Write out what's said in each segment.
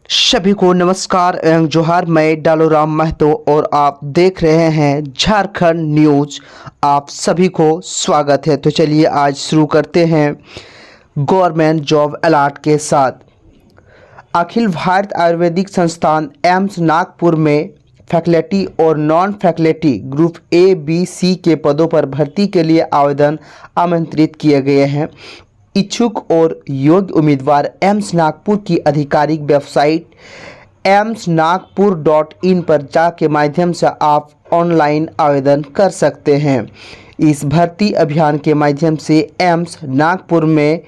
सभी को नमस्कार एवं जोहार। मैं डालूराम महतो और आप देख रहे हैं झारखंड न्यूज। आप सभी को स्वागत है। तो चलिए आज शुरू करते हैं गवर्नमेंट जॉब अलर्ट के साथ। अखिल भारत आयुर्वेदिक संस्थान एम्स नागपुर में फैकल्टी और non faculty group A B C के पदों पर भर्ती के लिए आवेदन आमंत्रित किए गए हैं। इच्छुक और योग्य उम्मीदवार एम्स नागपुर की आधिकारिक वेबसाइट emsnagpur.in पर जाके माध्यम से आप ऑनलाइन आवेदन कर सकते हैं। इस भर्ती अभियान के माध्यम से एम्स नागपुर में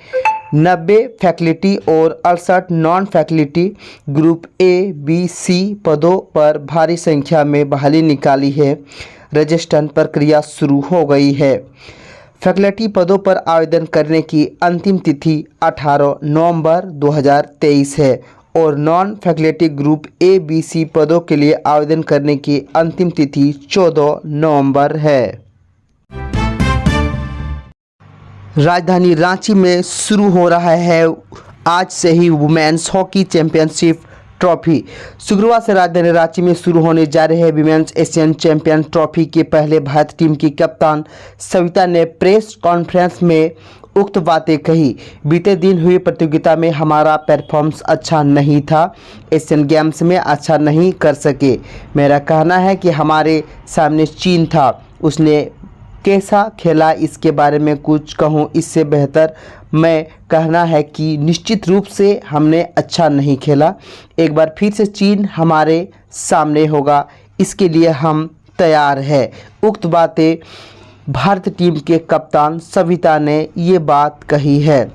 90 फैकल्टी और 68 non faculty group A B C पदों पर भारी संख्या में बहाली निकाली है। रजिस्ट्रेशन प्रक्रिया शुरू हो गई है। फैकल्टी पदों पर आवेदन करने की अंतिम तिथि 18 नवंबर 2023 है और non faculty group A B C पदों के लिए आवेदन करने की अंतिम तिथि 14 नवंबर है। राजधानी रांची में शुरू हो रहा है आज से ही वुमेन्स हॉकी चैंपियनशिप ट्रॉफी। शुक्रवार से राजधानी रांची में शुरू होने जा रहे विमेंस एशियन चैंपियन ट्रॉफी के पहले भारतीय टीम की कप्तान सविता ने प्रेस कॉन्फ्रेंस में उक्त बातें कही। बीते दिन हुई प्रतियोगिता में हमारा परफॉर्मेंस अच्छा नहीं था, एशियन गेम्स में अच्छा नहीं कर सके। मेरा कहना है कि हमारे सामने चीन था, उसने कैसा खेला इसके बारे में कुछ कहूँ इससे बेहतर मैं कहना है कि निश्चित रूप से हमने अच्छा नहीं खेला। एक बार फिर से चीन हमारे सामने होगा, इसके लिए हम तैयार हैं। उक्त बातें भारतीय टीम के कप्तान सविता ने ये बात कही है।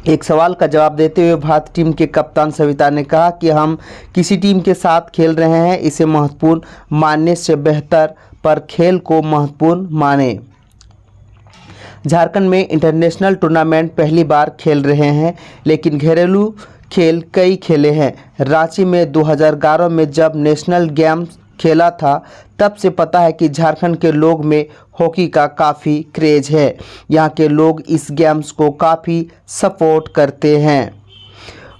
एक सवाल का जवाब देते हुए भारतीय टीम के कप्तान सविता ने कहा कि हम किसी टीम के साथ खेल रहे हैं, इसे महत्वपूर्ण मानने से बेहतर पर खेल को महत्वपूर्ण माने। झारखंड में इंटरनेशनल टूर्नामेंट पहली बार खेल रहे हैं, लेकिन घरेलू खेल कई खेले हैं। रांची में 2011 में जब नेशनल गेम्स खेला था, तब से पता है कि झारखंड के लोग में हॉकी का काफ़ी क्रेज है। यहाँ के लोग इस गेम्स को काफ़ी सपोर्ट करते हैं।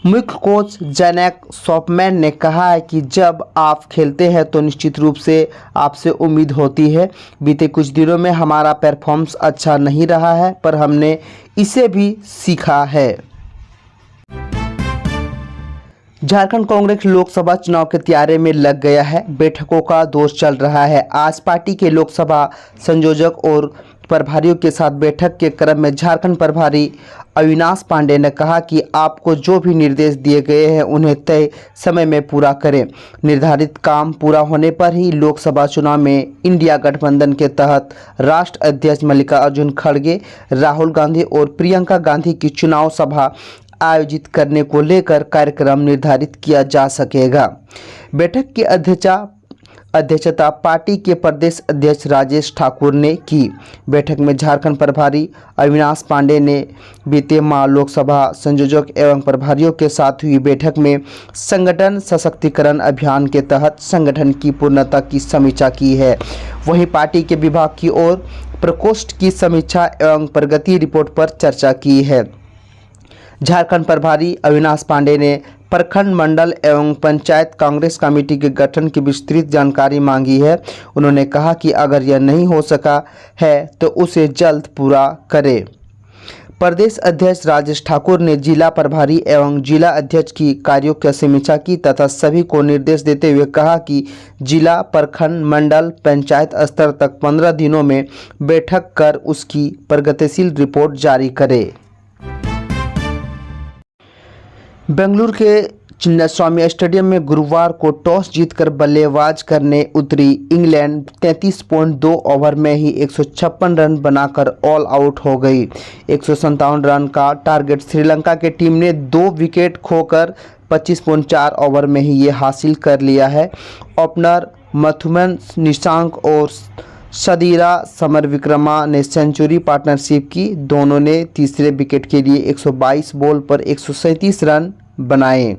मुख्य कोच जैनेक सॉपमैन ने कहा है कि जब आप खेलते हैं तो निश्चित रूप से आपसे उम्मीद होती है। बीते कुछ दिनों में हमारा परफॉर्मेंस अच्छा नहीं रहा है, पर हमने इसे भी सीखा है। झारखंड कांग्रेस लोकसभा चुनाव के तैयारी में लग गया है। बैठकों का दौर चल रहा है। आज पार्टी के लोकसभा संयोजक और प्रभारियों के साथ बैठक के क्रम में झारखंड प्रभारी अविनाश पांडे ने कहा कि आपको जो भी निर्देश दिए गए हैं उन्हें तय समय में पूरा करें। निर्धारित काम पूरा होने पर ही लोकसभा चुनाव में इंडिया गठबंधन के तहत राष्ट्रीय अध्यक्ष मल्लिकार्जुन खड़गे, राहुल गांधी और प्रियंका गांधी की चुनाव सभा आयोजित करने को लेकर कार्यक्रम निर्धारित किया जा सकेगा। बैठक की अध्यक्षता पार्टी के प्रदेश अध्यक्ष राजेश ठाकुर ने की। बैठक में झारखंड प्रभारी अविनाश पांडे ने बीते माह लोकसभा संयोजक एवं प्रभारियों के साथ हुई बैठक में संगठन सशक्तिकरण अभियान के तहत संगठन की पूर्णता की समीक्षा की है। वहीं पार्टी के विभाग की ओर प्रकोष्ठ की समीक्षा एवं प्रगति रिपोर्ट पर चर्चा की है। झारखंड प्रभारी अविनाश पांडे ने प्रखंड मंडल एवं पंचायत कांग्रेस कमेटी के गठन की विस्तृत जानकारी मांगी है। उन्होंने कहा कि अगर यह नहीं हो सका है तो उसे जल्द पूरा करें। प्रदेश अध्यक्ष राजेश ठाकुर ने जिला प्रभारी एवं जिला अध्यक्ष की कार्यों की समीक्षा की तथा सभी को निर्देश देते हुए कहा कि जिला, प्रखंड, मंडल, पंचायत स्तर तक 15 दिनों में बैठक कर उसकी प्रगतिशील रिपोर्ट जारी करे। बेंगलुरु के चिन्नास्वामी स्टेडियम में गुरुवार को टॉस जीतकर बल्लेबाज करने उतरी इंग्लैंड 33.2 ओवर में ही 156 रन बनाकर ऑल आउट हो गई। 157 रन का टारगेट श्रीलंका की टीम ने 2 विकेट खोकर 25.4 ओवर में ही ये हासिल कर लिया है। ओपनर मथुमन निशांक और सदीरा समरविक्रमा ने सेंचुरी पार्टनरशिप की। दोनों ने तीसरे विकेट के लिए 122 बॉल पर 137 रन बनाए।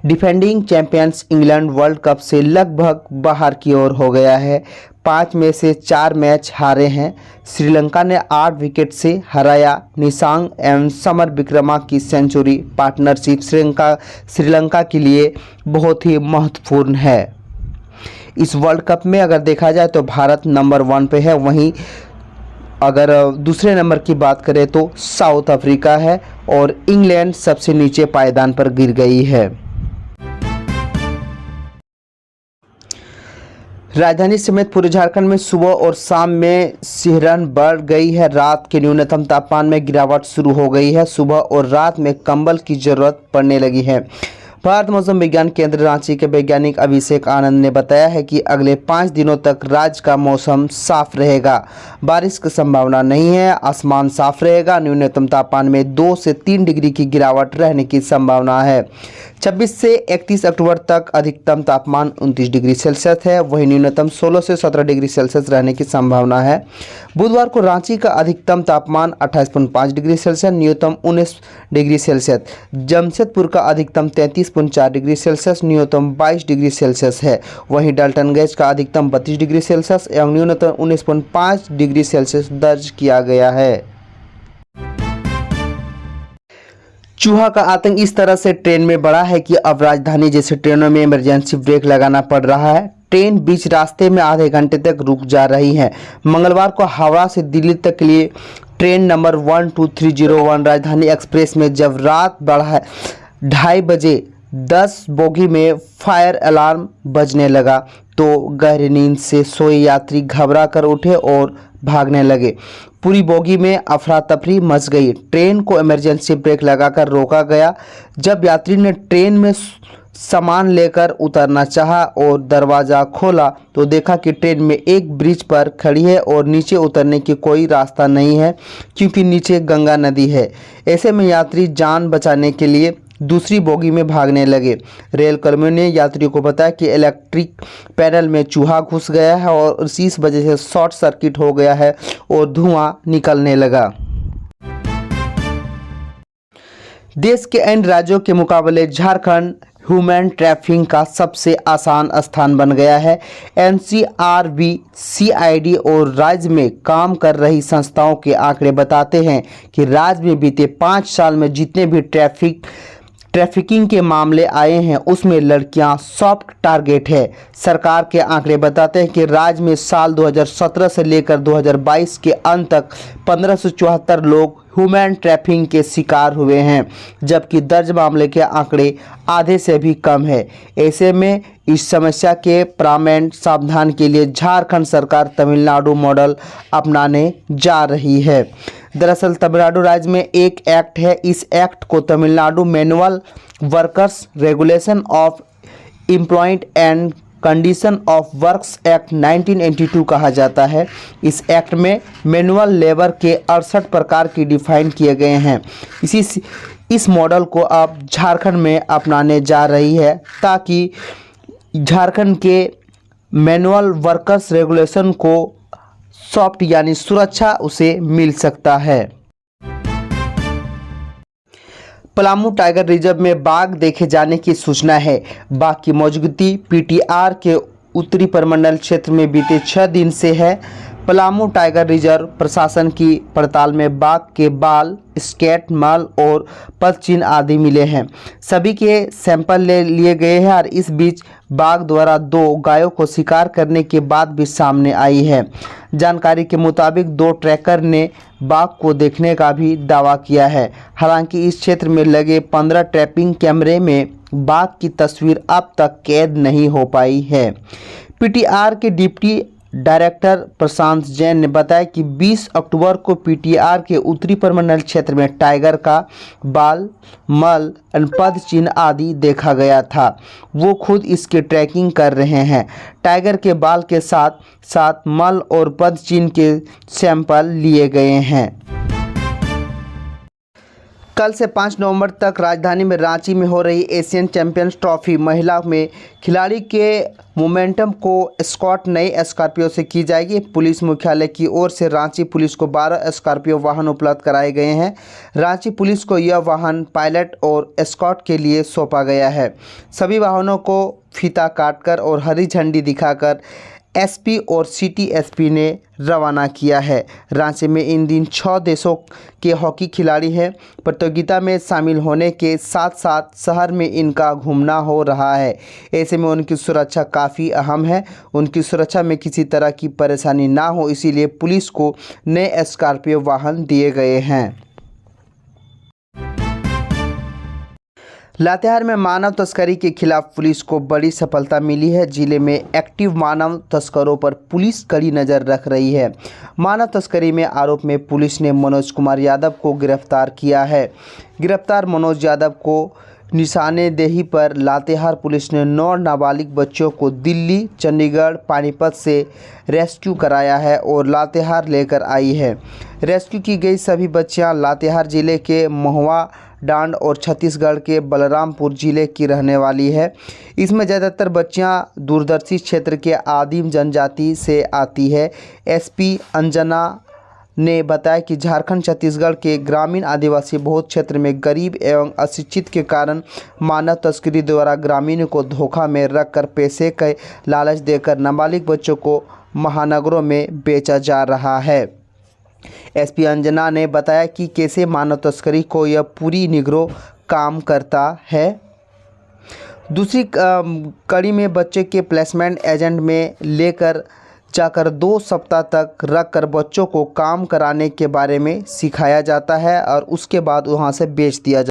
Defending champions England world cup से लगभग बाहर की ओर हो गया है। 5 में से 4 मैच हारे हैं। श्रीलंका ने 8 विकेट से हराया। निशांग एवं समर विक्रमा की सेंचुरी पार्टनरशिप श्रीलंका के लिए बहुत ही महत्वपूर्ण है। इस वर्ल्ड कप में अगर देखा जाए तो भारत नंबर 1 पे है, वहीं अगर दूसरे नंबर की बात करें तो साउथ अफ्रीका है और इंग्लैंड सबसे नीचे पायदान पर गिर गई है। राजधानी समेत पूरे झारखंड में सुबह और शाम में सिहरन बढ़ गई है। रात के न्यूनतम तापमान में गिरावट शुरू हो गई है। सुबह और रात में कंबल की जरूरत पड़ने लगी है। भारत मौसम विज्ञान केंद्र रांची के वैज्ञानिक अभिषेक आनंद ने बताया है कि अगले 5 दिनों तक राज्य का मौसम साफ रहेगा। बारिश की संभावना नहीं है। आसमान साफ रहेगा। न्यूनतम तापमान में 2 से 3 डिग्री की गिरावट रहने की संभावना है। 26 से 31 अक्टूबर तक अधिकतम तापमान 29 डिग्री सेल्सियस है, वहीं न्यूनतम 16 से 17 डिग्री सेल्सियस रहने की संभावना है। बुधवार को रांची का अधिकतम तापमान 28.5 डिग्री सेल्सियस, न्यूनतम 19 डिग्री सेल्सियस। जमशेदपुर का अधिकतम 33.4 डिग्री सेल्सियस, न्यूनतम 22 डिग्री सेल्सियस है। वहीं डाल्टनगंज का अधिकतम 32 डिग्री सेल्सियस एवं न्यूनतम 19.5 डिग्री सेल्सियस दर्ज किया गया है। चूहा का आतंक इस तरह से ट्रेन में बढ़ा है कि अब राजधानी जैसे ट्रेनों में इमरजेंसी ब्रेक लगाना पड़ रहा है। ट्रेन बीच रास्ते में आधे घंटे तक रुक जा रही है। मंगलवार को हावड़ा से दिल्ली तक के लिए ट्रेन नंबर 12301 राजधानी एक्सप्रेस में जब रात 2:30 बजे 10 बोगी में फायर अलार्म बजने लगा तो गहरी नींद से सोए यात्री घबरा कर उठे और भागने लगे। पूरी बोगी में अफरा तफरी मच गई। ट्रेन को इमरजेंसी ब्रेक लगाकर रोका गया। जब यात्री ने ट्रेन में सामान लेकर उतरना चाहा और दरवाज़ा खोला तो देखा कि ट्रेन में एक ब्रिज पर खड़ी है और नीचे उतरने की कोई रास्ता नहीं है क्योंकि नीचे गंगा नदी है। ऐसे में यात्री जान बचाने के लिए दूसरी बोगी में भागने लगे। रेल कर्मियों ने यात्रियों को बताया कि इलेक्ट्रिक पैनल में चूहा घुस गया है और इस वजह से शॉर्ट सर्किट हो गया है और धुआं निकलने लगा। देश के अन्य राज्यों के मुकाबले झारखंड ह्यूमन ट्रैफिकिंग का सबसे आसान स्थान बन गया है। एनसीआरबी, सीआईडी और राज्य में काम कर रही संस्थाओं के आंकड़े बताते हैं कि राज्य में बीते 5 साल में जितने भी ट्रैफिकिंग के मामले आए हैं उसमें लड़कियां सॉफ्ट टारगेट है। सरकार के आंकड़े बताते हैं कि राज्य में साल 2017 से लेकर 2022 के अंत तक 1574 लोग ह्यूमन ट्रैफिकिंग के शिकार हुए हैं, जबकि दर्ज मामले के आंकड़े आधे से भी कम है। ऐसे में इस समस्या के परमानेंट समाधान के लिए झारखंड सरकार तमिलनाडु मॉडल अपनाने जा रही है। दरअसल तमिलनाडु राज्य में एक एक्ट है। इस एक्ट को Tamil Nadu manual workers regulation of employment and condition of works act 1982 कहा जाता है। इस एक्ट में मैनुअल लेबर के 68 प्रकार की डिफाइन किए गए हैं। इस मॉडल को अब झारखंड में अपनाने जा रही है ताकि झारखंड के मैनुअल वर्कर्स रेगुलेशन को सॉफ्ट यानी सुरक्षा उसे मिल सकता है। पलामू टाइगर रिजर्व में बाघ देखे जाने की सूचना है। बाघ की मौजूदगी पीटीआर के उत्तरी परमंडल क्षेत्र में बीते 6 दिन से है। पलामू टाइगर रिजर्व प्रशासन की पड़ताल में बाघ के बाल, स्केट, मल और पदचिन्ह आदि मिले हैं। सभी के सैंपल ले लिए गए हैं और इस बीच बाघ द्वारा 2 गायों को शिकार करने के बाद भी सामने आई है। जानकारी के मुताबिक 2 ट्रैकर ने बाघ को देखने का भी दावा किया है। हालांकि इस क्षेत्र में लगे 15 ट्रैपिंग कैमरे में बाघ की तस्वीर अब तक कैद नहीं हो पाई है। पीटीआर के डिप्टी डायरेक्टर प्रशांत जैन ने बताया कि 20 अक्टूबर को पीटीआर के उत्तरी परमंडल क्षेत्र में टाइगर का बाल, मल, पद चिन्ह आदि देखा गया था। वो खुद इसकी ट्रैकिंग कर रहे हैं। टाइगर के बाल के साथ साथ मल और पद चिन्ह के सैंपल लिए गए हैं। कल से 5 नवंबर तक राजधानी में रांची में हो रही एशियन चैंपियंस ट्रॉफी महिला में खिलाड़ी के मोमेंटम को एस्कॉर्ट नई स्कॉर्पियो से की जाएगी। पुलिस मुख्यालय की ओर से रांची पुलिस को 12 स्कॉर्पियो वाहन उपलब्ध कराए गए हैं। रांची पुलिस को यह वाहन पायलट और एस्कॉर्ट के लिए सौंपा गया है। सभी वाहनों को फीता काटकर और हरी झंडी दिखाकर एसपी और सिटी एसपी ने रवाना किया है। रांची में इन दिन 6 देशों के हॉकी खिलाड़ी हैं। प्रतियोगिता में शामिल होने के साथ साथ शहर में इनका घूमना हो रहा है। ऐसे में उनकी सुरक्षा काफ़ी अहम है। उनकी सुरक्षा में किसी तरह की परेशानी ना हो, इसीलिए पुलिस को नए स्कॉर्पियो वाहन दिए गए हैं। लातेहार में मानव तस्करी के खिलाफ पुलिस को बड़ी सफलता मिली है। जिले में एक्टिव मानव तस्करों पर पुलिस कड़ी नज़र रख रही है। मानव तस्करी में आरोप में पुलिस ने मनोज कुमार यादव को गिरफ्तार किया है। गिरफ्तार मनोज यादव को निशानेदेही पर लातेहार पुलिस ने 9 नाबालिग बच्चों को दिल्ली, चंडीगढ़, पानीपत से रेस्क्यू कराया है और लातेहार लेकर आई है। रेस्क्यू की गई सभी बच्चियां लातेहार जिले के महुआ डांड और छत्तीसगढ़ के बलरामपुर जिले की रहने वाली है। इसमें ज़्यादातर बच्चियां दूरदर्शी क्षेत्र के आदिम जनजाति से आती है। एसपी अंजना ने बताया कि झारखंड छत्तीसगढ़ के ग्रामीण आदिवासी बहुल क्षेत्र में गरीब एवं अशिक्षित के कारण मानव तस्करी द्वारा ग्रामीणों को धोखा में रखकर पैसे के लालच देकर नाबालिग बच्चों को महानगरों में बेचा जा रहा है। एसपी अंजना ने बताया कि कैसे मानव तस्करी को यह पूरी निगरों काम करता है। दूसरी कड़ी में बच्चे के प्लेसमेंट एजेंट में लेकर जाकर 2 सप्ताह तक रखकर बच्चों को काम कराने के बारे में सिखाया जाता है और उसके बाद वहां से बेच दिया जाता है।